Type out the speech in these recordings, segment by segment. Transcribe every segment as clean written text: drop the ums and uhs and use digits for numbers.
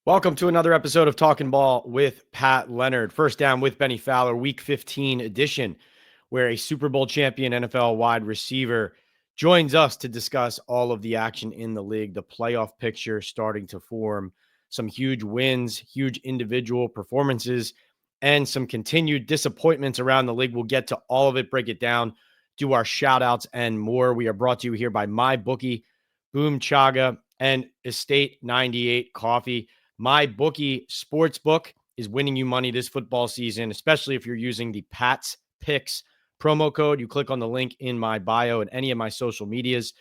Welcome to another episode of Talking Ball with Pat Leonard. First Down with Benny Fowler, Week 15 edition, where a Super Bowl champion NFL wide receiver joins us to discuss all of the action in the league, the playoff picture starting to form, some huge wins, huge individual performances, and some continued disappointments around the league. We'll get to all of it, break it down, do our shout outs and more. We are brought to you here by MyBookie, Boom Chaga, and Estate 98 Coffee. MyBookie Sportsbook is winning you money this football season, especially if you're using the Pats Picks promo code. You click on the link in my bio and any of my social medias.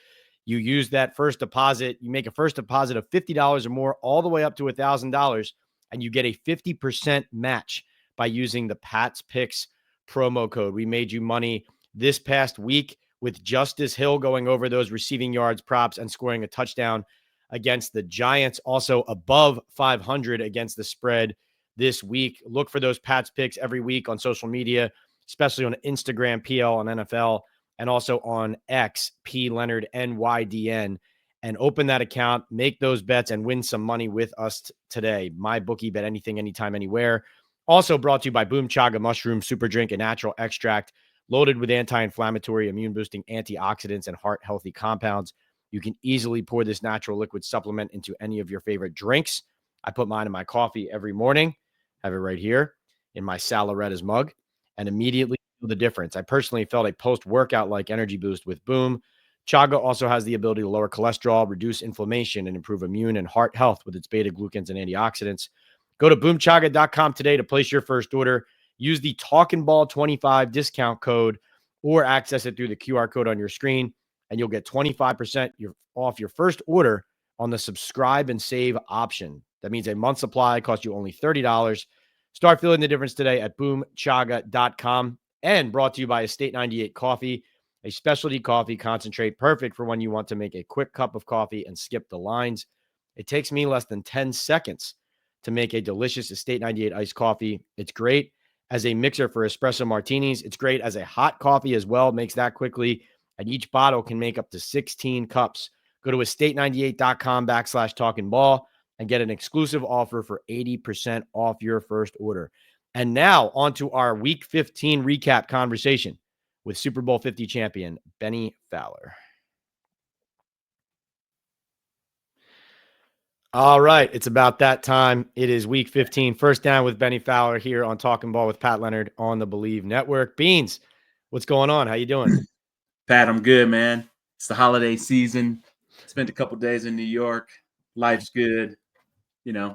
You use that first deposit. You make a first deposit of $50 or more, all the way up to $1,000, and you get a 50% match by using the Pats Picks promo code. We made you money this past week with Justice Hill going over those receiving yards props and scoring a touchdown against the Giants, also above 500 against the spread this week. Look for those Pats picks every week on social media, especially on Instagram, PL on NFL, and also on X, P Leonard NYDN, and open that account, make those bets, and win some money with us today. MyBookie, bet anything, anytime, anywhere. Also brought to you by Boom Chaga Mushroom Super Drink, a natural extract loaded with anti-inflammatory, immune-boosting antioxidants and heart-healthy compounds. You can easily pour this natural liquid supplement into any of your favorite drinks. I put mine in my coffee every morning, have it right here in my Salaretta's mug, and immediately feel the difference. I personally felt a post-workout-like energy boost with Boom. Chaga also has the ability to lower cholesterol, reduce inflammation, and improve immune and heart health with its beta-glucans and antioxidants. Go to boomchaga.com today to place your first order. Use the Talkin' Ball 25 discount code or access it through the QR code on your screen, and you'll get 25% off your first order on the subscribe and save option. That means a month supply costs you only $30. Start feeling the difference today at boomchaga.com. And brought to you by Estate 98 Coffee, a specialty coffee concentrate perfect for when you want to make a quick cup of coffee and skip the lines. It takes me less than 10 seconds to make a delicious Estate 98 iced coffee. It's great as a mixer for espresso martinis. It's great as a hot coffee as well. It makes that quickly. And each bottle can make up to 16 cups. Go to estate98.com/talkingball and get an exclusive offer for 80% off your first order. And now on to our Week 15 recap conversation with Super Bowl 50 champion Benny Fowler. All right, it's about that time. It is Week 15. First Down with Benny Fowler here on Talking Ball with Pat Leonard on the Believe Network. Beans, what's going on? How you doing? Pat, I'm good, man. It's the holiday season. Spent a couple days in New York. Life's good,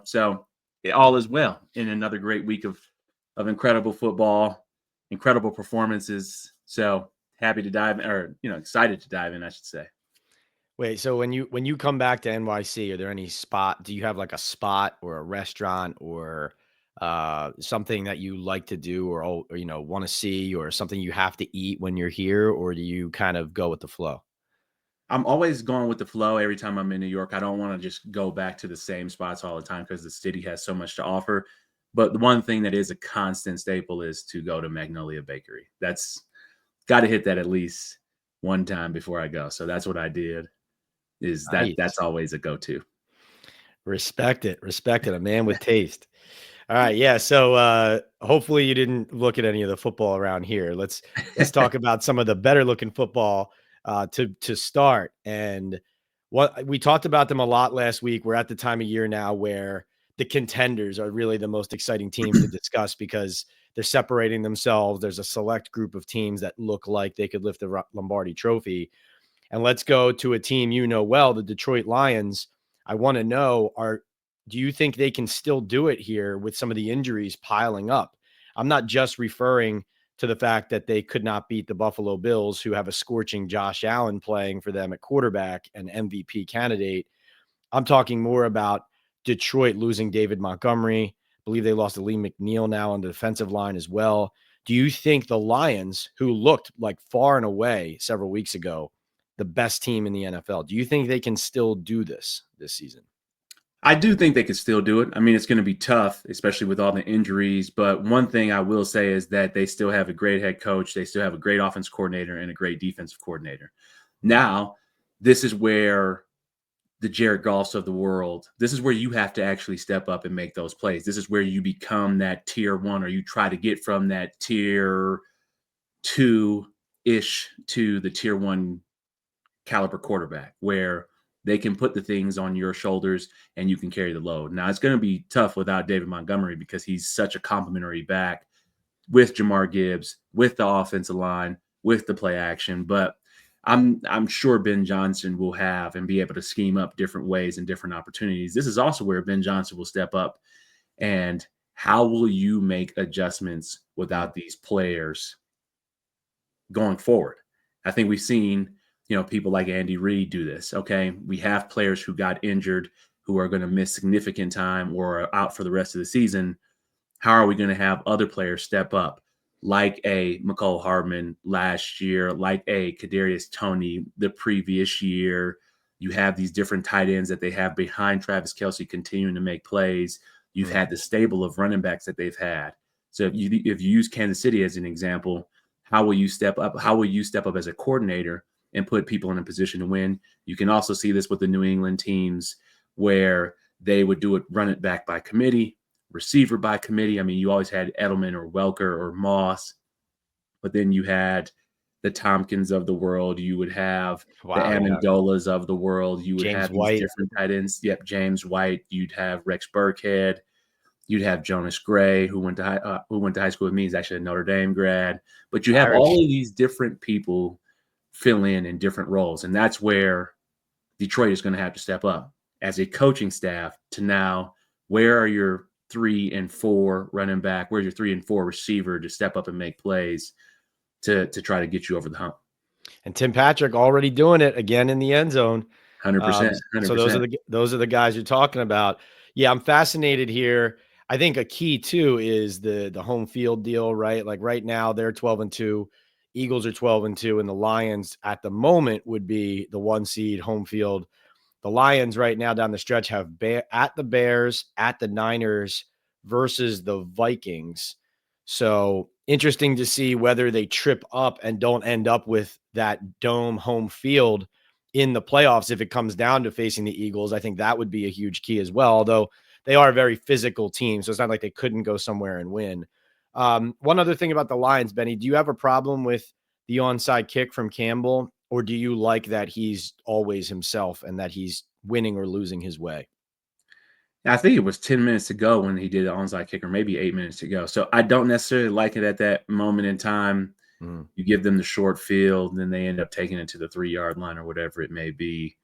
so all is well in another great week of incredible football, incredible performances. So happy to dive in, or excited to dive in, I should say. Wait, so when you come back to NYC, are there any do you have like a spot or a restaurant or something that you like to do or want to see, or something you have to eat when you're here, or do you kind of go with the flow? I'm always going with the flow every time I'm in New York. I don't want to just go back to the same spots all the time because the city has so much to offer. But the one thing that is a constant staple is to go to Magnolia Bakery. That's got to hit that at least one time before I go. So that's what I did. Nice. That's always a go-to. Respect it. A man with taste. All right. Yeah. So hopefully you didn't look at any of the football around here. Let's talk about some of the better looking football to start. And what we talked about them a lot last week. We're at the time of year now where the contenders are really the most exciting teams to discuss because they're separating themselves. There's a select group of teams that look like they could lift the Lombardi Trophy. And let's go to a team well, the Detroit Lions. I want to know, do you think they can still do it here with some of the injuries piling up? I'm not just referring to the fact that they could not beat the Buffalo Bills, who have a scorching Josh Allen playing for them at quarterback, an MVP candidate. I'm talking more about Detroit losing David Montgomery. I believe they lost to Lee McNeil now on the defensive line as well. Do you think the Lions, who looked like far and away several weeks ago the best team in the NFL, do you think they can still do this season? I do think they could still do it. I mean, it's going to be tough, especially with all the injuries. But one thing I will say is that they still have a great head coach. They still have a great offense coordinator and a great defensive coordinator. Now, this is where the Jared Goffs of the world, this is where you have to actually step up and make those plays. This is where you become that tier 1, or you try to get from that tier 2-ish to the tier 1 caliber quarterback, where they can put the things on your shoulders and you can carry the load. Now, it's going to be tough without David Montgomery because he's such a complimentary back with Jamar Gibbs, with the offensive line, with the play action. But I'm sure Ben Johnson will have and be able to scheme up different ways and different opportunities. This is also where Ben Johnson will step up. And how will you make adjustments without these players going forward? I think we've seen, people like Andy Reid do this. Okay, we have players who got injured, who are going to miss significant time or are out for the rest of the season. How are we going to have other players step up, like a McCole Hardman last year, like a Kadarius Toney the previous year? You have these different tight ends that they have behind Travis Kelce continuing to make plays. You've had the stable of running backs that they've had. So if you use Kansas City as an example, how will you step up? How will you step up as a coordinator and put people in a position to win? You can also see this with the New England teams, where they would do it, run it back by committee, receiver by committee. I mean, you always had Edelman or Welker or Moss, but then you had the Tompkins of the world. You would have the Amendolas of the world. You would James have White. these different tight ends. Yep, James White. You'd have Rex Burkhead. You'd have Jonas Gray, who went to high school with me. He's actually a Notre Dame grad. But you have all of these different people fill in different roles, and that's where Detroit is going to have to step up as a coaching staff to now, where are your 3 and 4 running back? Where's your 3 and 4 receiver to step up and make plays to try to get you over the hump? And Tim Patrick already doing it again in the end zone. 100%. So those are the guys you're talking about. Yeah, I'm fascinated here. I think a key too is the home field deal, right? Like right now they're 12-2, Eagles are 12-2, and the Lions at the moment would be the 1 seed home field. The Lions right now down the stretch have at the Bears, at the Niners versus the Vikings. So interesting to see whether they trip up and don't end up with that dome home field in the playoffs. If it comes down to facing the Eagles, I think that would be a huge key as well, although they are a very physical team. So it's not like they couldn't go somewhere and win. One other thing about the Lions, Benny, do you have a problem with the onside kick from Campbell, or do you like that he's always himself and that he's winning or losing his way? I think it was 10 minutes to go when he did the onside kick, or maybe 8 minutes to go. So I don't necessarily like it at that moment in time. You give them the short field, and then they end up taking it to the 3-yard line or whatever it may be.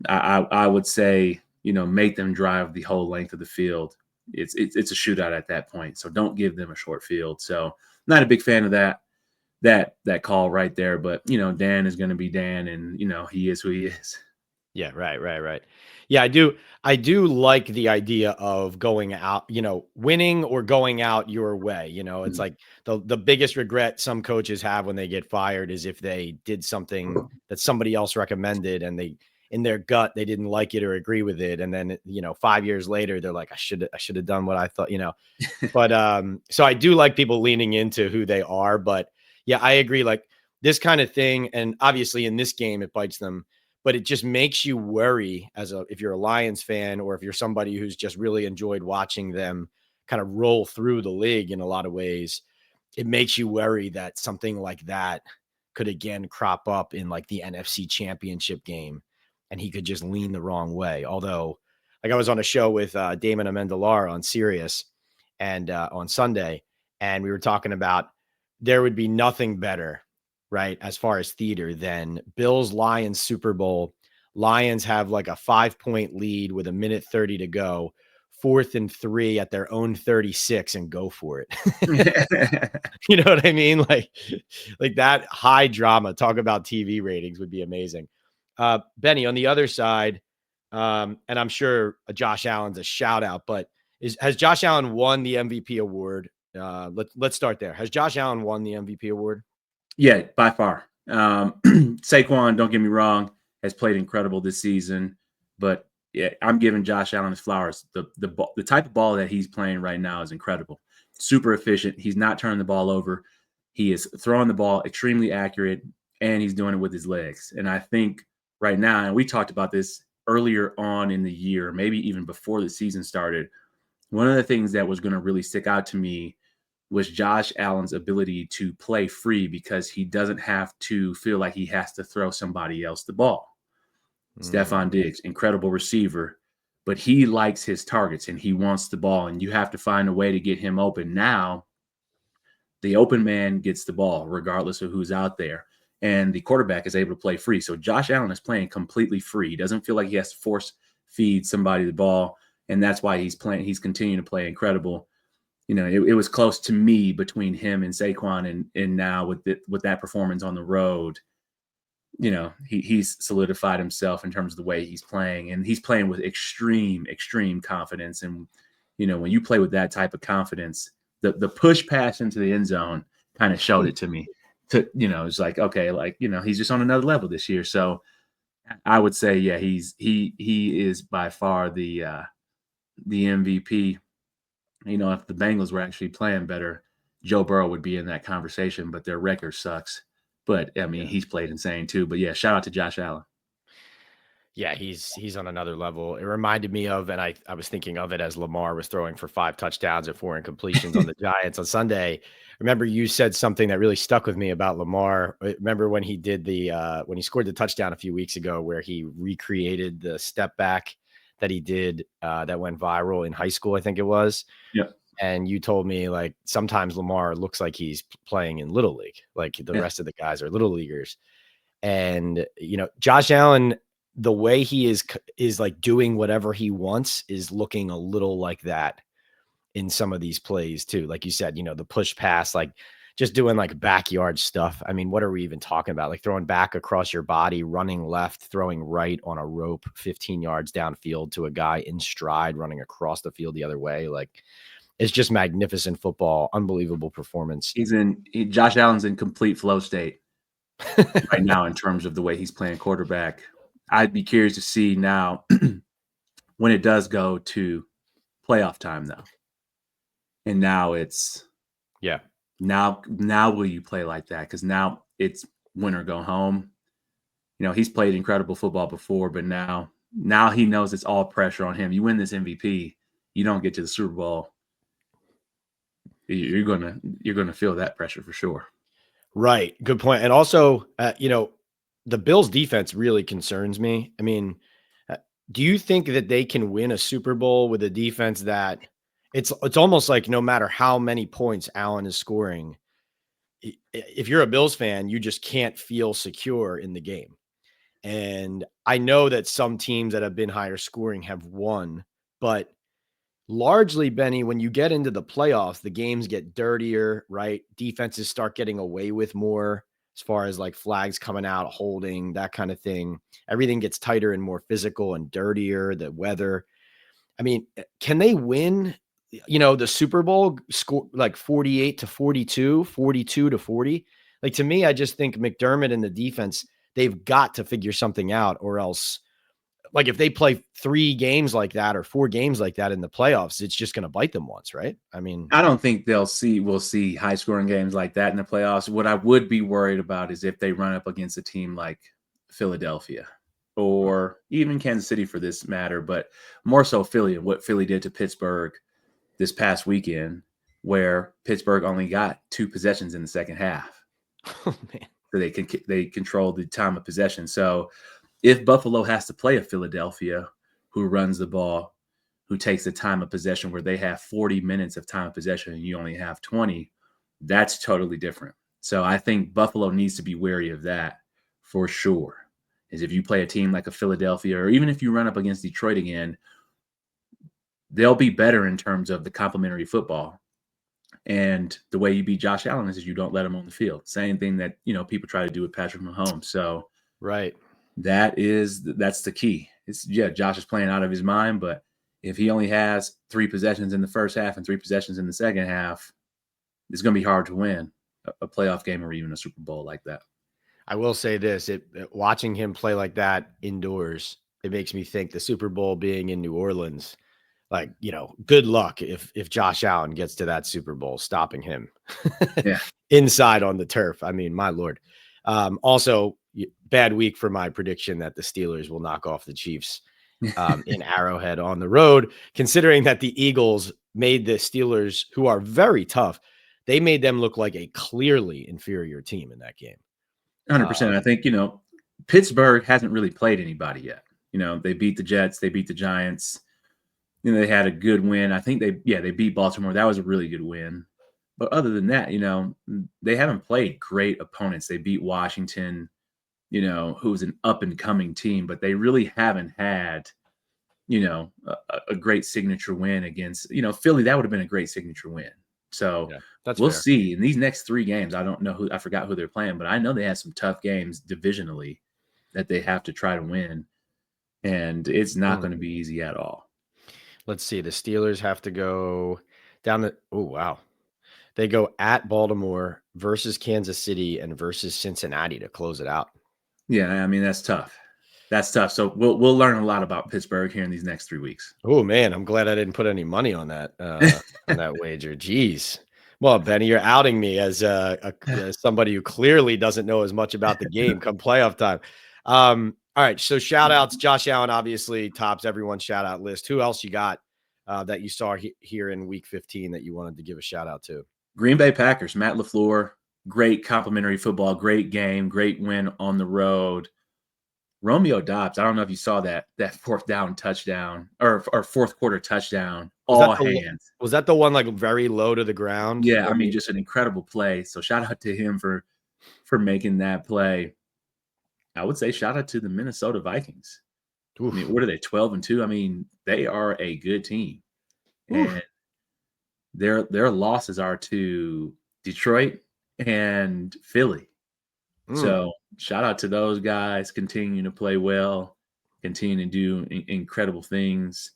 I would say, make them drive the whole length of the field. It's a shootout at that point. So don't give them a short field. So not a big fan of that call right there. But, Dan is going to be Dan, and, he is who he is. Yeah, right. Yeah, I do like the idea of going out, winning or going out your way. It's like the biggest regret some coaches have when they get fired is if they did something that somebody else recommended and they, in their gut, they didn't like it or agree with it. And then, 5 years later, they're like, I should have done what I thought, but, so I do like people leaning into who they are, but yeah, I agree. Like this kind of thing. And obviously in this game, it bites them, but it just makes you worry if you're a Lions fan, or if you're somebody who's just really enjoyed watching them kind of roll through the league in a lot of ways. It makes you worry that something like that could again crop up in like the NFC Championship game, and he could just lean the wrong way. Although, like I was on a show with Damon Amendola on Sirius and on Sunday, and we were talking about there would be nothing better, right, as far as theater, than Bills Lions Super Bowl. Lions have like a 5-point lead with 1:30 to go, 4th and 3 at their own 36, and go for it. You know what I mean? Like that high drama. Talk about TV ratings would be amazing. Benny, on the other side, and I'm sure Josh Allen's a shout out, but has Josh Allen won the MVP award? Let's start there. Has Josh Allen won the MVP award? Yeah, by far. Saquon, don't get me wrong, has played incredible this season, but yeah, I'm giving Josh Allen his flowers. The type of ball that he's playing right now is incredible. Super efficient. He's not turning the ball over. He is throwing the ball extremely accurate, and he's doing it with his legs. And I think right now, and we talked about this earlier on in the year, maybe even before the season started, one of the things that was going to really stick out to me was Josh Allen's ability to play free because he doesn't have to feel like he has to throw somebody else the ball. Stephon Diggs, incredible receiver, but he likes his targets and he wants the ball, and you have to find a way to get him open. Now, the open man gets the ball regardless of who's out there, and the quarterback is able to play free. So Josh Allen is playing completely free. He doesn't feel like he has to force feed somebody the ball, and that's why he's playing. He's continuing to play incredible. You know, it was close to me between him and Saquon, and now with that performance on the road, you know, he's solidified himself in terms of the way he's playing, and he's playing with extreme confidence. And, you know, when you play with that type of confidence, the push pass into the end zone kind of showed it to me. You know, it's like, okay, like, you know, he's just on another level this year. So I would say, yeah, he is by far the MVP. You know, if the Bengals were actually playing better, Joe Burrow would be in that conversation, but their record sucks. But I mean, he's played insane too. But yeah, shout out to Josh Allen. Yeah, he's on another level. It reminded me of, and I was thinking of it as Lamar was throwing for 5 touchdowns and 4 incompletions on the Giants on Sunday. Remember, you said something that really stuck with me about Lamar. Remember when he did when he scored the touchdown a few weeks ago, where he recreated the step back that he did that went viral in high school, I think it was. Yeah. And you told me, like, sometimes Lamar looks like he's playing in Little League, like the rest of the guys are little leaguers. And, you know, Josh Allen, the way he is like doing whatever he wants is looking a little like that in some of these plays too. Like you said, you know, the push pass, like just doing like backyard stuff. I mean, what are we even talking about? Like throwing back across your body, running left, throwing right on a rope 15 yards downfield to a guy in stride, running across the field the other way. Like, it's just magnificent football, unbelievable performance. Josh Allen's in complete flow state right now in terms of the way he's playing quarterback. I'd be curious to see now when it does go to playoff time though. And now it's now will you play like that? Because now it's win or go home. You know, he's played incredible football before, but now he knows it's all pressure on him. You win this MVP, you don't get to the Super Bowl. You're gonna feel that pressure for sure. Right. Good point. And also, you know, the Bills defense really concerns me. I mean, do you think that they can win a Super Bowl with a defense that it's almost like no matter how many points Allen is scoring, if you're a Bills fan, you just can't feel secure in the game. And I know that some teams that have been higher scoring have won, but largely, Benny, when you get into the playoffs, the games get dirtier, right? Defenses start getting away with more as far as like flags coming out, holding, that kind of thing. Everything gets tighter and more physical and dirtier, the weather. I mean, can they win, you know, the Super Bowl score like 48-42, 42-40? Like, to me, I just think McDermott and the defense, they've got to figure something out, or else, like, if they play 3 games like that or 4 games like that in the playoffs, it's just going to bite them once, right? I mean, I don't think we'll see high scoring games like that in the playoffs. What I would be worried about is if they run up against a team like Philadelphia or even Kansas City for this matter, but more so Philly and what Philly did to Pittsburgh this past weekend, where Pittsburgh only got 2 possessions in the second half. oh man. So they controlled the time of possession. So if Buffalo has to play a Philadelphia who runs the ball, who takes the time of possession where they have 40 minutes of time of possession and you only have 20, that's totally different. So I think Buffalo needs to be wary of that for sure. Is if you play a team like a Philadelphia, or even if you run up against Detroit again, they'll be better in terms of the complementary football. And the way you beat Josh Allen is you don't let him on the field. Same thing that, you know, people try to do with Patrick Mahomes. So right. That's the key. Josh is playing out of his mind, but if he only has 3 possessions in the first half and 3 possessions in the second half, it's going to be hard to win a playoff game or even a Super Bowl like that. I will say this, watching him play like that indoors, it makes me think the Super Bowl being in New Orleans, like, you know, good luck if Josh Allen gets to that Super Bowl, stopping him inside on the turf. I mean, my Lord. Also, bad week for my prediction that the Steelers will knock off the Chiefs in Arrowhead on the road, considering that the Eagles made the Steelers, who are very tough, they made them look like a clearly inferior team in that game. 100%. I think, Pittsburgh hasn't really played anybody yet. They beat the Jets, they beat the Giants. They had a good win. I think they beat Baltimore. That was a really good win. But other than that, they haven't played great opponents. They beat Washington, who's an up and coming team, but they really haven't had, a great signature win against, Philly. That would have been a great signature win. So we'll see in these next 3 games. I don't know I forgot who they're playing, but I know they have some tough games divisionally that they have to try to win. And it's not going to be easy at all. Let's see. The Steelers have to go down they go at Baltimore versus Kansas City and versus Cincinnati to close it out. Yeah, I mean, that's tough. That's tough. So we'll learn a lot about Pittsburgh here in these next 3 weeks. Oh man, I'm glad I didn't put any money on that on that wager. Jeez. Well, Benny, you're outing me as somebody who clearly doesn't know as much about the game come playoff time. All right, so shout outs. Josh Allen obviously tops everyone's shout out list. Who else you got that you saw here in Week 15 that you wanted to give a shout out to? Green Bay Packers, Matt LaFleur, great complimentary football, great game, great win on the road. Romeo Doubs, I don't know if you saw that 4th down touchdown or 4th quarter touchdown, all hands. Was that the one like very low to the ground? Yeah, I mean, just an incredible play. So shout out to him for making that play. I would say shout out to the Minnesota Vikings. Oof. I mean, what are they, 12-2? I mean, they are a good team. Oof. And their losses are to Detroit and Philly. So shout out to those guys, continuing to play well, continuing to do incredible things.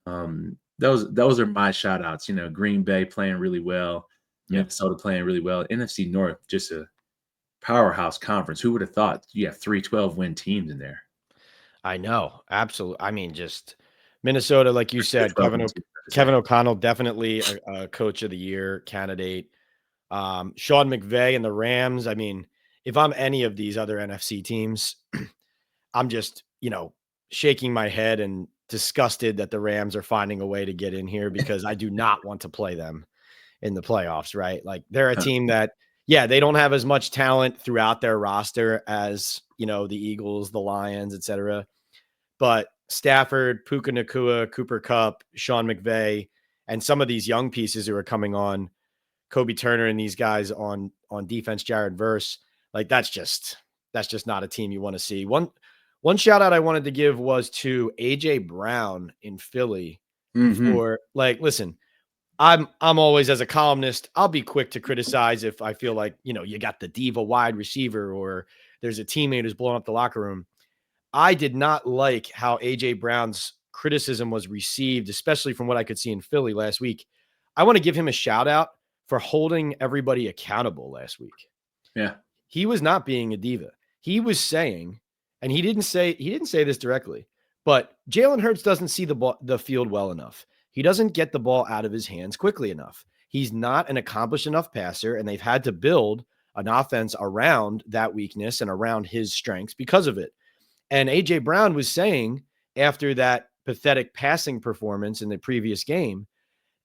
Those are my shout outs. Green Bay playing really well, Minnesota playing really well. NFC North, just a powerhouse conference. Who would have thought you have 3 12-win teams in there? I know. Absolutely. I mean, just Minnesota, like you said, Kevin O'Connell, definitely a coach of the year candidate. Sean McVay and the Rams. I mean, if I'm any of these other NFC teams, I'm just, shaking my head and disgusted that the Rams are finding a way to get in here because I do not want to play them in the playoffs, right? Like they're a team that, they don't have as much talent throughout their roster as, the Eagles, the Lions, et cetera. But Stafford, Puka Nacua, Cooper Kupp, Sean McVay, and some of these young pieces who are coming on, Kobe Turner and these guys on defense, Jared Verse, like that's just not a team you want to see. One shout out I wanted to give was to AJ Brown in Philly for listen, I'm always, as a columnist, I'll be quick to criticize if I feel like, you got the diva wide receiver or there's a teammate who's blowing up the locker room. I did not like how AJ Brown's criticism was received, especially from what I could see in Philly last week. I want to give him a shout out for holding everybody accountable last week. Yeah. He was not being a diva. He was saying, and he didn't say this directly, but Jalen Hurts doesn't see the field well enough. He doesn't get the ball out of his hands quickly enough. He's not an accomplished enough passer, and they've had to build an offense around that weakness and around his strengths because of it. And A.J. Brown was saying after that pathetic passing performance in the previous game,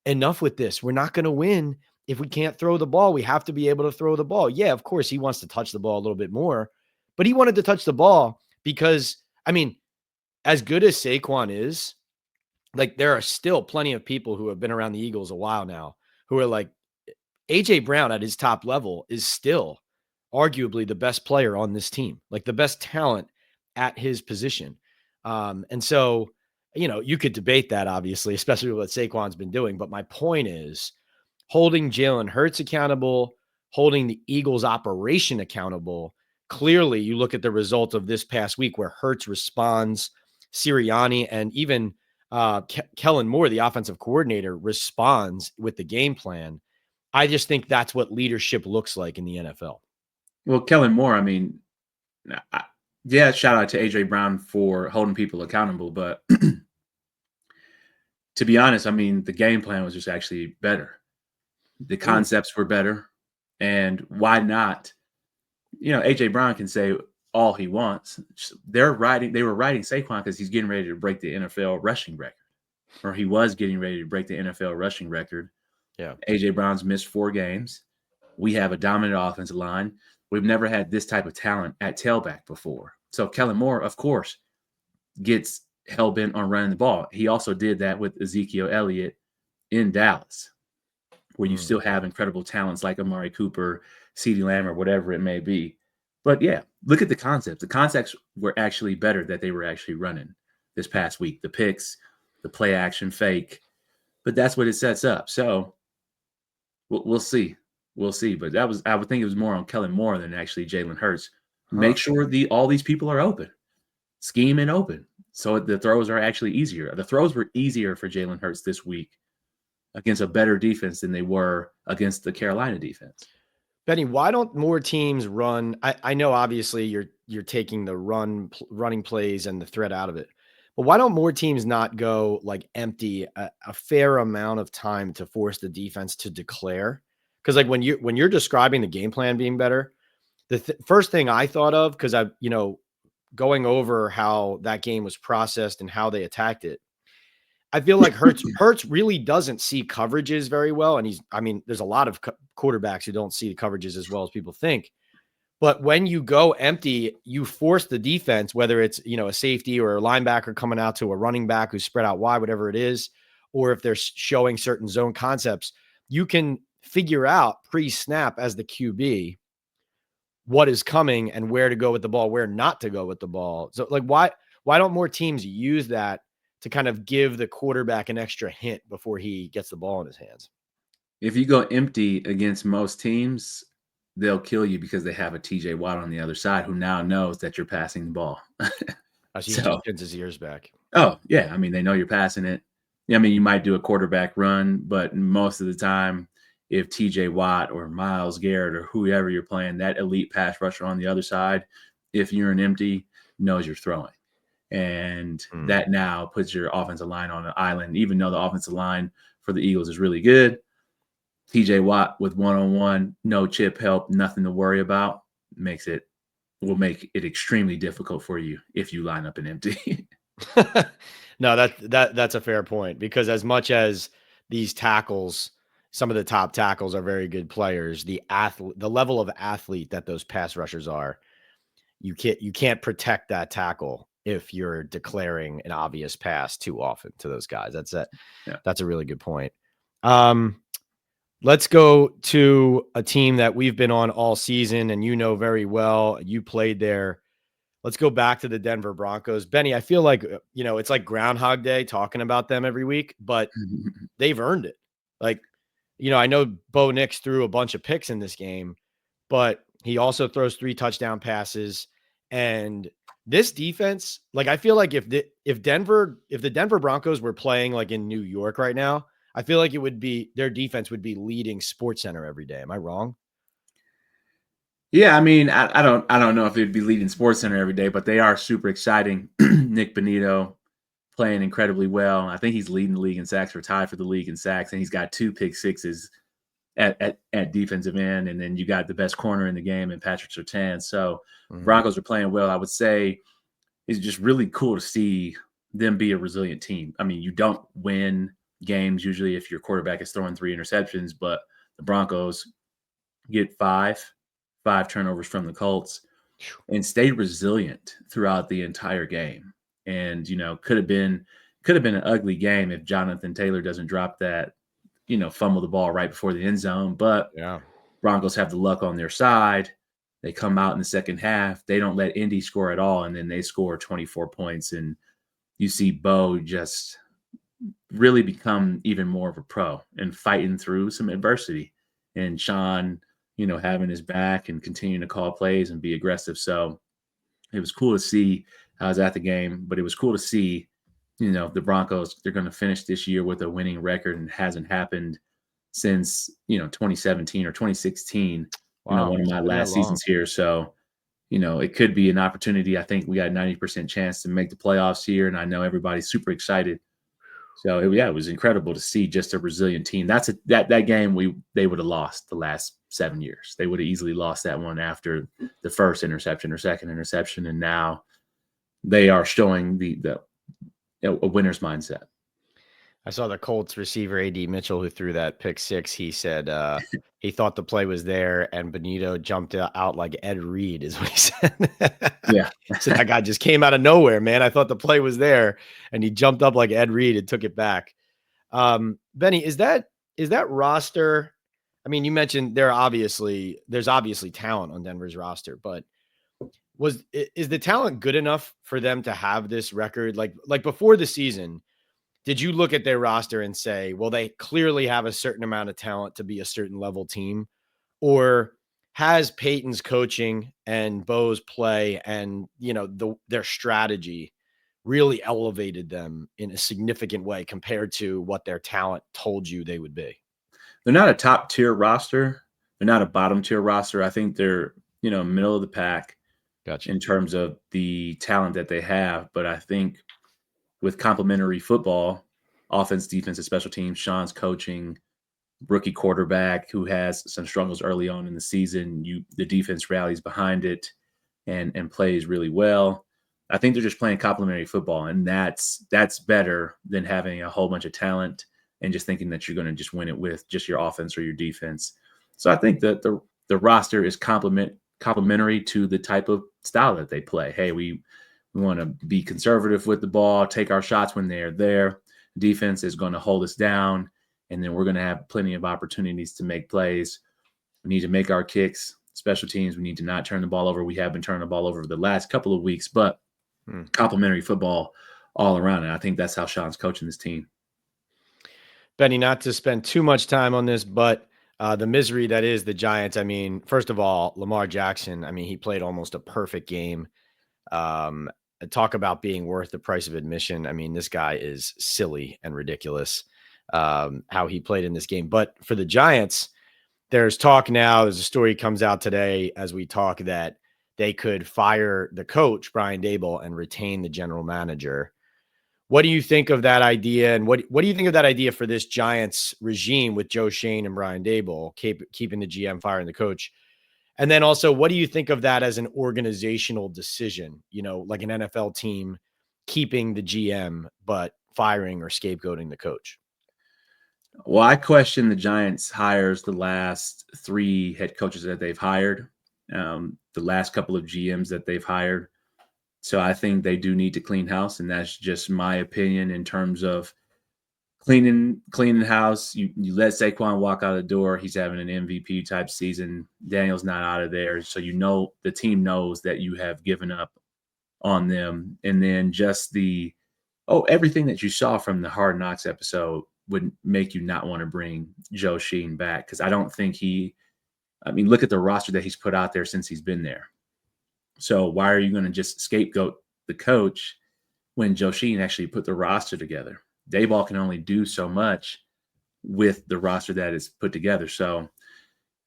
enough with this. We're not going to win if we can't throw the ball. We have to be able to throw the ball. Yeah, of course, he wants to touch the ball a little bit more, but he wanted to touch the ball because, I mean, as good as Saquon is, like there are still plenty of people who have been around the Eagles a while now who are like, A.J. Brown at his top level is still arguably the best player on this team, like the best talent at his position. And so, you could debate that, obviously, especially with what Saquon's been doing. But my point is holding Jalen Hurts accountable, holding the Eagles operation accountable. Clearly, you look at the result of this past week where Hurts responds, Sirianni, and even Kellen Moore, the offensive coordinator, responds with the game plan. I just think that's what leadership looks like in the NFL. Well, Kellen Moore, I mean, shout out to A.J. Brown for holding people accountable. But to be honest, I mean, the game plan was just actually better. The concepts were better. And why not? A.J. Brown can say, all he wants. They were riding Saquon because he's getting ready to break the NFL rushing record, or he was getting ready to break the NFL rushing record. Yeah. A.J. Brown's missed 4 games. We have a dominant offensive line. We've never had this type of talent at tailback before. So Kellen Moore, of course, gets hell-bent on running the ball. He also did that with Ezekiel Elliott in Dallas, where you still have incredible talents like Amari Cooper, CeeDee Lamb, or whatever it may be. But yeah, look at the concepts. The concepts were actually better that they were actually running this past week. The picks, the play action fake, but that's what it sets up. So we'll see. We'll see. But I would think it was more on Kellen Moore than actually Jalen Hurts. Make sure all these people are open, scheme and open, so the throws are actually easier. The throws were easier for Jalen Hurts this week against a better defense than they were against the Carolina defense. Benny, why don't more teams run? I know obviously you're taking the running plays and the threat out of it, but why don't more teams not go like empty a fair amount of time to force the defense to declare? Because like when you're describing the game plan being better, the first thing I thought of, because I going over how that game was processed and how they attacked it, I feel like Hurts really doesn't see coverages very well. And there's a lot of quarterbacks who don't see the coverages as well as people think. But when you go empty, you force the defense, whether it's, a safety or a linebacker coming out to a running back who's spread out wide, whatever it is, or if they're showing certain zone concepts, you can figure out pre-snap as the QB what is coming and where to go with the ball, where not to go with the ball. So like, why don't more teams use that to kind of give the quarterback an extra hint before he gets the ball in his hands? If you go empty against most teams, they'll kill you because they have a TJ Watt on the other side who now knows that you're passing the ball. As he pins his ears back. Oh, yeah. They know you're passing it. You might do a quarterback run, but most of the time, if TJ Watt or Myles Garrett or whoever you're playing, that elite pass rusher on the other side, if you're an empty, knows you're throwing. And that now puts your offensive line on an island, even though the offensive line for the Eagles is really good. TJ Watt with one-on-one, no chip help, nothing to worry about, will make it extremely difficult for you if you line up an empty. No, that's a fair point, because as much as these tackles, some of the top tackles are very good players, the level of athlete that those pass rushers are, you can't protect that tackle if you're declaring an obvious pass too often to those guys. That's a really good point. Let's go to a team that we've been on all season and very well. You played there. Let's go back to the Denver Broncos. Benny, I feel like, it's like Groundhog Day talking about them every week, but they've earned it. Like, I know Bo Nix threw a bunch of picks in this game, but he also throws 3 touchdown passes. And this defense, like, I feel like if the Denver Broncos were playing like in New York right now, I feel like their defense would be leading SportsCenter every day. Am I wrong? Yeah, I don't know if it'd be leading SportsCenter every day, but they are super exciting. Nick Bonito playing incredibly well. I think he's leading the league in sacks, or tied for the league in sacks, and he's got 2 pick sixes at defensive end, and then you got the best corner in the game in Patrick Surtain. So Broncos are playing well. I would say it's just really cool to see them be a resilient team. You don't win games usually if your quarterback is throwing 3 interceptions, but the Broncos get 5 turnovers from the Colts and stayed resilient throughout the entire game. And, could have been an ugly game if Jonathan Taylor doesn't drop that, fumble the ball right before the end zone. But Broncos have the luck on their side. They come out in the second half. They don't let Indy score at all. And then they score 24 points. And you see Bo just really become even more of a pro and fighting through some adversity. And Sean, having his back and continuing to call plays and be aggressive. So it was cool to see. I was at the game, but it was cool to see, the Broncos, they're going to finish this year with a winning record, and it hasn't happened since, 2017 or 2016, Wow, one of my last seasons here. So, it could be an opportunity. I think we got a 90% chance to make the playoffs here, and I know everybody's super excited So it was incredible to see just a resilient team. That game they would have lost the last 7 years. They would have easily lost that one after the first interception or second interception, and now they are showing a winner's mindset. I saw the Colts receiver A.D. Mitchell, who threw that pick six. He said he thought the play was there, and Benito jumped out like Ed Reed, is what he said. Yeah. So that guy just came out of nowhere, man. I thought the play was there, and he jumped up like Ed Reed and took it back. Benny, is that roster? I mean, you mentioned there's obviously talent on Denver's roster, but is the talent good enough for them to have this record? Like before the season, did you look at their roster and say, well, they clearly have a certain amount of talent to be a certain level team? Or has Peyton's coaching and Bo's play and, their strategy really elevated them in a significant way compared to what their talent told you they would be? They're not a top tier roster. They're not a bottom tier roster. I think they're, middle of the pack. Gotcha. In terms of the talent that they have. But I think with complementary football, offense, defense, and special teams, Sean's coaching, rookie quarterback who has some struggles early on in the season, the defense rallies behind it and plays really well. I think they're just playing complementary football, and that's better than having a whole bunch of talent and just thinking that you're going to just win it with just your offense or your defense. So I think that the roster is complementary to the type of style that they play. Hey, we want to be conservative with the ball, take our shots when they're there. Defense is going to hold us down, and then we're going to have plenty of opportunities to make plays. We need to make our kicks. Special teams, we need to not turn the ball over. We have been turning the ball over the last couple of weeks, but complementary football all around. And I think that's how Sean's coaching this team. Benny, not to spend too much time on this, but the misery that is the Giants. I mean, first of all, Lamar Jackson, I mean, he played almost a perfect game. Talk about being worth the price of admission. I mean, this guy is silly and ridiculous how he played in this game. But for the Giants, there's talk now, there's a story comes out today as we talk that they could fire the coach, Brian Daboll, and retain the general manager. What do you think of that idea? And what do you think of that idea for this Giants regime with Joe Schoen and Brian Daboll keeping the GM, firing the coach? And then also, what do you think of that as an organizational decision? Like an NFL team keeping the GM, but firing or scapegoating the coach? Well, I question the Giants hires the last 3 head coaches that they've hired, the last couple of GMs that they've hired. So I think they do need to clean house, and that's just my opinion in terms of cleaning house. You let Saquon walk out of the door. He's having an MVP type season. Daniel's not out of there. So the team knows that you have given up on them. And then just everything that you saw from the Hard Knocks episode would make you not want to bring Joe Schoen back, because I don't think look at the roster that he's put out there since he's been there. So why are you going to just scapegoat the coach when Joe Schoen actually put the roster together? Daboll can only do so much with the roster that is put together. So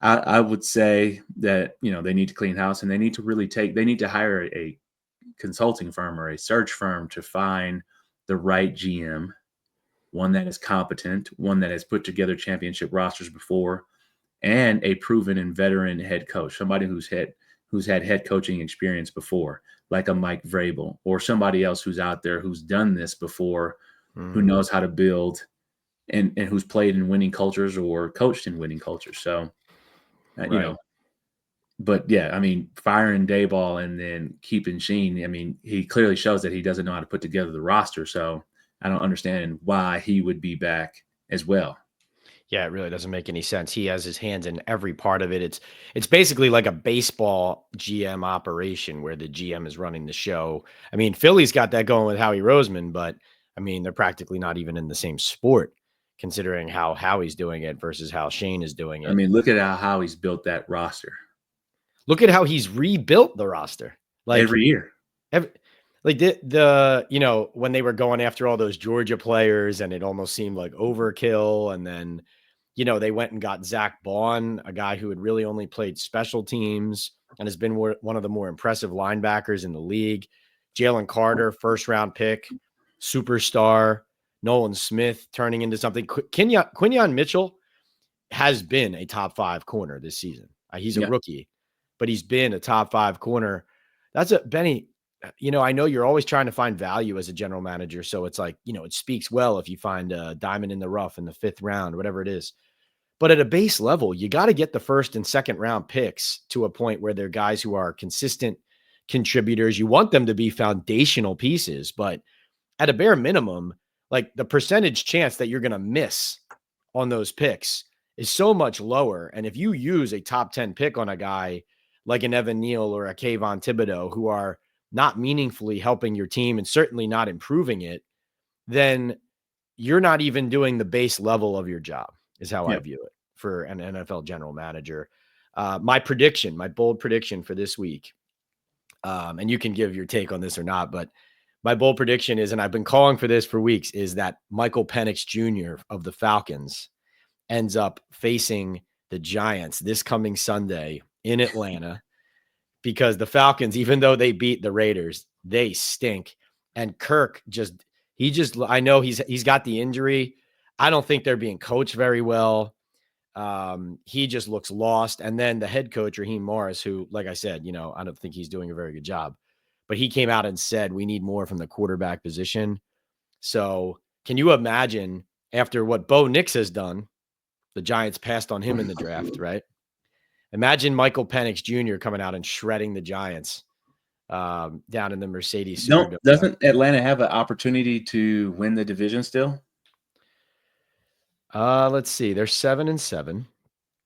I would say that, they need to clean house, and they need to hire a consulting firm or a search firm to find the right GM, one that is competent, one that has put together championship rosters before, and a proven and veteran head coach, somebody who's had head coaching experience before, like a Mike Vrabel or somebody else who's out there who's done this before, who knows how to build and who's played in winning cultures or coached in winning cultures. So, but yeah, firing Daboll and then keeping Schoen, he clearly shows that he doesn't know how to put together the roster. So I don't understand why he would be back as well. Yeah, it really doesn't make any sense. He has his hands in every part of it. It's basically like a baseball GM operation where the GM is running the show. Philly's got that going with Howie Roseman, but they're practically not even in the same sport, considering how Howie's doing it versus how Schoen is doing it. Look at how Howie's built that roster. Look at how he's rebuilt the roster. Like every year. Like when they were going after all those Georgia players and it almost seemed like overkill. And then, they went and got Zach Baun, a guy who had really only played special teams and has been one of the more impressive linebackers in the league. Jalen Carter, first round pick, superstar, Nolan Smith turning into something. Quinyon Mitchell has been a top 5 corner this season. He's a rookie, but he's been a top 5 corner. That's Benny. I know you're always trying to find value as a general manager. So it's like, it speaks well if you find a diamond in the rough in the 5th round, whatever it is. But at a base level, you got to get the 1st and 2nd round picks to a point where they're guys who are consistent contributors. You want them to be foundational pieces, but at a bare minimum, like the percentage chance that you're going to miss on those picks is so much lower. And if you use a top 10 pick on a guy like an Evan Neal or a Kayvon Thibodeau, who are not meaningfully helping your team and certainly not improving it, then you're not even doing the base level of your job, is how I view it for an NFL general manager. My bold prediction for this week, and you can give your take on this or not, but my bold prediction is, and I've been calling for this for weeks, is that Michael Penix Jr. of the Falcons ends up facing the Giants this coming Sunday in Atlanta, because the Falcons, even though they beat the Raiders, they stink. And Kirk I know he's got the injury. I don't think they're being coached very well. He just looks lost. And then the head coach, Raheem Morris, who, like I said, I don't think he's doing a very good job, but he came out and said, we need more from the quarterback position. So can you imagine, after what Bo Nix has done, the Giants passed on him in the draft, right? Imagine Michael Penix Jr. coming out and shredding the Giants down in the Mercedes Superdome. Doesn't Atlanta have an opportunity to win the division still? Let's see. They're 7-7.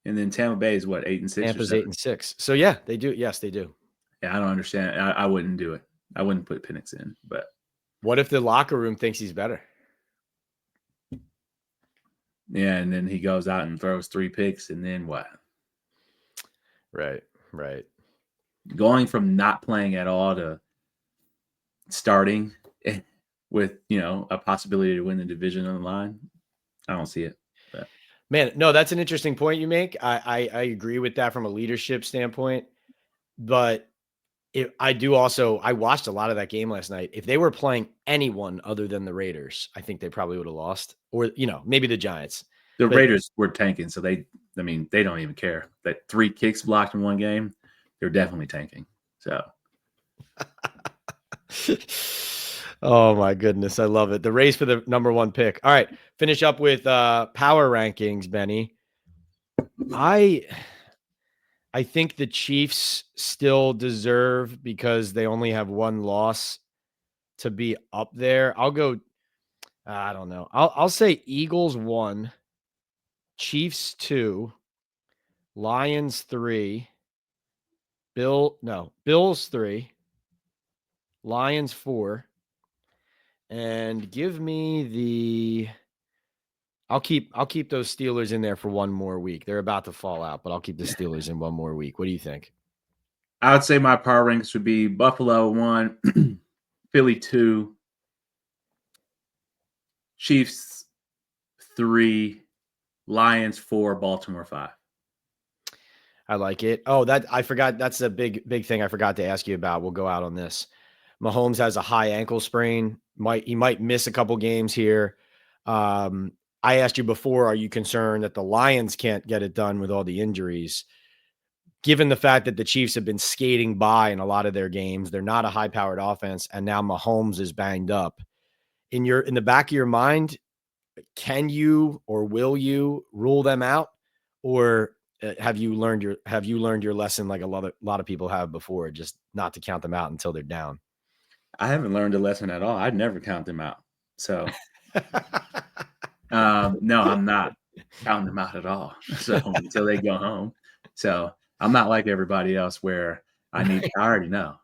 And then Tampa Bay is what, 8-6? Tampa's 8-6. So yeah, they do. Yes, they do. Yeah, I don't understand. I wouldn't do it. I wouldn't put Penix in. But what if the locker room thinks he's better? Yeah, and then he goes out and throws 3 picks, and then what? Right. Going from not playing at all to starting with, a possibility to win the division on the line, I don't see it. But. Man, no, that's an interesting point you make. I agree with that from a leadership standpoint, but I watched a lot of that game last night. If they were playing anyone other than the Raiders, I think they probably would have lost, or, maybe the Giants. The Raiders were tanking, so they don't even care. That 3 kicks blocked in one game, they're definitely tanking. So. Oh my goodness. I love it. The race for the number 1 pick. All right. Finish up with power rankings, Benny. I think the Chiefs still deserve, because they only have 1 loss, to be up there. I'll go, I don't know. I'll say Eagles 1, Chiefs 2, Lions 3, Bills 3, Lions 4, and give me I'll keep those Steelers in there for 1 more week. They're about to fall out, but I'll keep the Steelers in 1 more week. What do you think? I would say my power rankings would be Buffalo 1, Philly 2, Chiefs 3, Lions 4, Baltimore 5. I like it. Oh, I forgot. That's a big thing I forgot to ask you about. We'll go out on this. Mahomes has a high ankle sprain. He might miss a couple games here. I asked you before, are you concerned that the Lions can't get it done with all the injuries? Given the fact that the Chiefs have been skating by in a lot of their games, they're not a high-powered offense, and now Mahomes is banged up. In the back of your mind, can you or will you rule them out, or have you learned your lesson like a lot of people have before, just not to count them out until they're down? I haven't learned a lesson at all. I'd never count them out. So, no, I'm not counting them out at all. So until they go home. So I'm not like everybody else where I already know.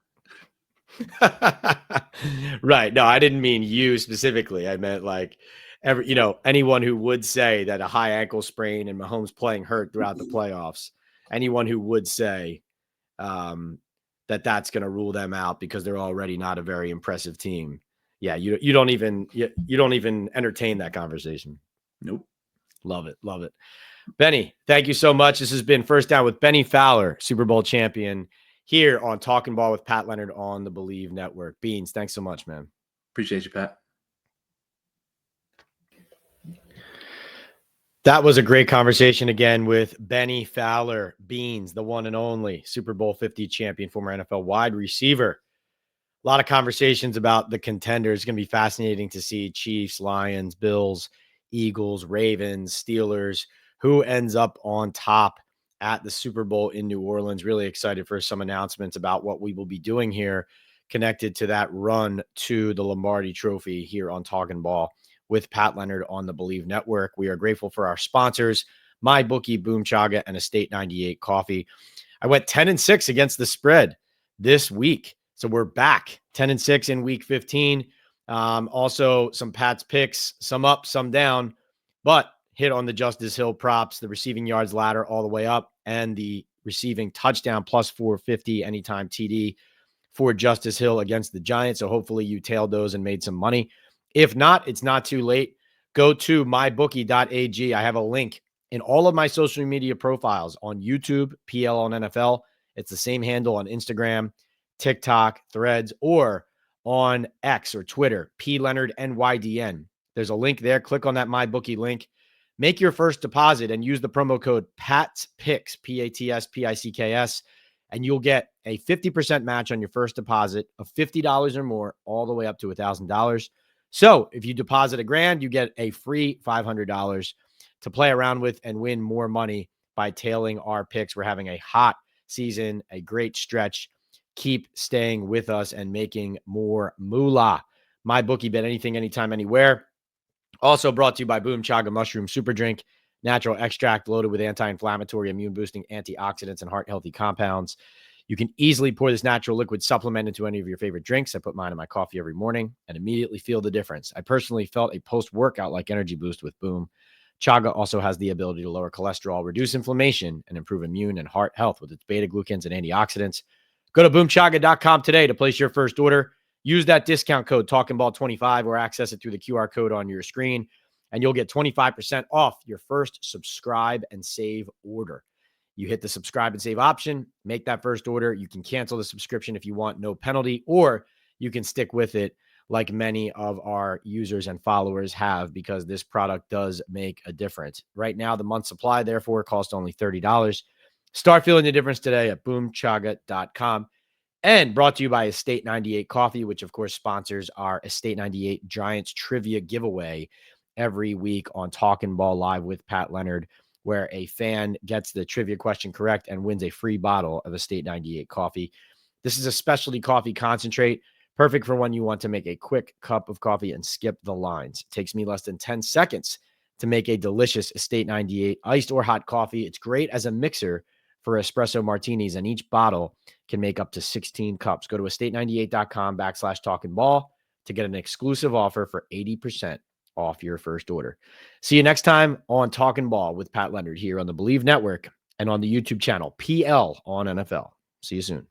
Right. No, I didn't mean you specifically. I meant like anyone who would say that a high ankle sprain and Mahomes playing hurt throughout the playoffs, anyone who would say that that's going to rule them out because they're already not a very impressive team. Yeah, you don't even entertain that conversation. Nope. Love it. Benny, thank you so much. This has been First Down with Benny Fowler, Super Bowl champion, here on Talking Ball with Pat Leonard on the Believe Network. Beans, thanks so much, man. Appreciate you, Pat. That was a great conversation again with Benny Fowler, Beans, the one and only Super Bowl 50 champion, former NFL wide receiver. A lot of conversations about the contenders. It's going to be fascinating to see Chiefs, Lions, Bills, Eagles, Ravens, Steelers, who ends up on top at the Super Bowl in New Orleans. Really excited for some announcements about what we will be doing here connected to that run to the Lombardi Trophy here on Talking Ball with Pat Leonard on the Believe Network. We are grateful for our sponsors, MyBookie, Boom Chaga, and Estate 98 Coffee. I went 10-6 against the spread this week. So we're back 10-6 in week 15. Also some Pat's picks, some up, some down, but hit on the Justice Hill props, the receiving yards ladder all the way up, and the receiving touchdown plus 450 anytime TD for Justice Hill against the Giants. So hopefully you tailed those and made some money. If not, it's not too late. Go to mybookie.ag. I have a link in all of my social media profiles on YouTube, PL on NFL. It's the same handle on Instagram, TikTok, Threads, or on X or Twitter, P Leonard NYDN. There's a link there. Click on that MyBookie link. Make your first deposit and use the promo code PATSPICKS, PATSPICKS, and you'll get a 50% match on your first deposit of $50 or more, all the way up to $1,000. So if you deposit $1,000, you get a free $500 to play around with and win more money by tailing our picks. We're having a hot season, a great stretch. Keep staying with us and making more moolah. MyBookie, bet anything, anytime, anywhere. Also brought to you by Boom Chaga Mushroom Super Drink, natural extract loaded with anti-inflammatory, immune-boosting antioxidants and heart-healthy compounds. You can easily pour this natural liquid supplement into any of your favorite drinks. I put mine in my coffee every morning and immediately feel the difference. I personally felt a post-workout like energy boost with Boom. Chaga also has the ability to lower cholesterol, reduce inflammation, and improve immune and heart health with its beta-glucans and antioxidants. Go to boomchaga.com today to place your first order. Use that discount code TalkingBall25 or access it through the QR code on your screen, and you'll get 25% off your first subscribe and save order. You hit the subscribe and save option, make that first order. You can cancel the subscription if you want, no penalty, or you can stick with it like many of our users and followers have, because this product does make a difference. Right now, the month supply, therefore, costs only $30. Start feeling the difference today at boomchaga.com. And brought to you by Estate 98 Coffee, which, of course, sponsors our Estate 98 Giants Trivia giveaway every week on Talking Ball Live with Pat Leonard, where a fan gets the trivia question correct and wins a free bottle of Estate 98 coffee. This is a specialty coffee concentrate, perfect for when you want to make a quick cup of coffee and skip the lines. It takes me less than 10 seconds to make a delicious Estate 98 iced or hot coffee. It's great as a mixer for espresso martinis, and each bottle can make up to 16 cups. Go to estate98.com/talkingball to get an exclusive offer for 80% off your first order. See you next time on Talking Ball with Pat Leonard here on the Believe Network and on the YouTube channel, PL on NFL. See you soon.